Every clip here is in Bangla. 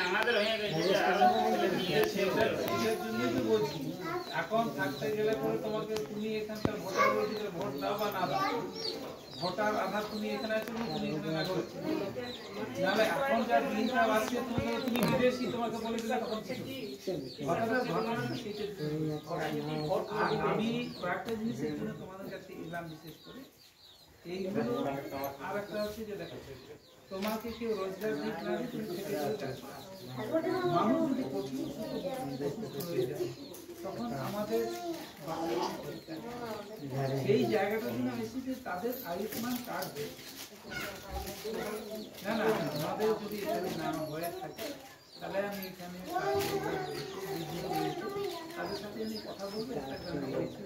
আমাদের হয়ে গেছে এখন থাকতে গেলে পরে তোমাকে তুমি এখানকার ভোটার রয়েছে ভোট দাও বা না দাও ভোটার আধার তুমি এখানে আছো তুমি এখানে না করেছো নাহলে এখন যা দিনটা আসছে তুমি বিদেশি তোমাকে বলে দিলে তখন কথাটা ঘটনাটা সেটা আমি কয়েকটা জিনিসের জন্য তোমাদের কাছে এলাম বিশেষ করে এইগুলো আর একটা হচ্ছে যে দেখো তোমাকে কেউ রোজগার দিক না দিয়ে তুমি খেতে করে মানুষ যদি তখন আমাদের এই জায়গাটা জন্য বেশি যে তাদের আয়ুষ্মান কার্ড না না আমাদের যদি এখানে না হয়ে থাকে তাহলে আমি এখানে তাদের সাথে আমি কথা বলবো একটা কারণে হয়েছিল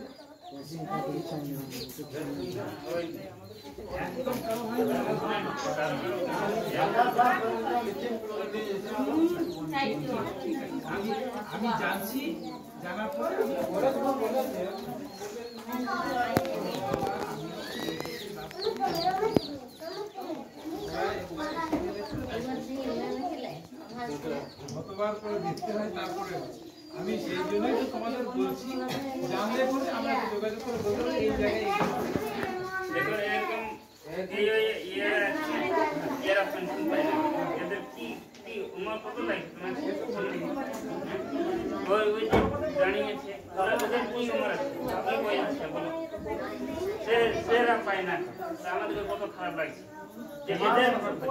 একদম কারো হয় না আমি জানছি জানার পরে কতবার করে দেখতে হয় তারপরে আমি সেই জন্যই তো তোমাদের বলছি জানলে পরে আমরা যোগাযোগ করে বলবো এই জায়গায় দেখুন এরকম এরা পেনশন পায় না এদের কি উমর কত লাগে তোমার ওই যে জানিয়েছে ওরা ওদের কি উমর আছে কি বয়স আছে বলো সেরা পায় না আমাদের কত খারাপ লাগছে যে এদের আমাদের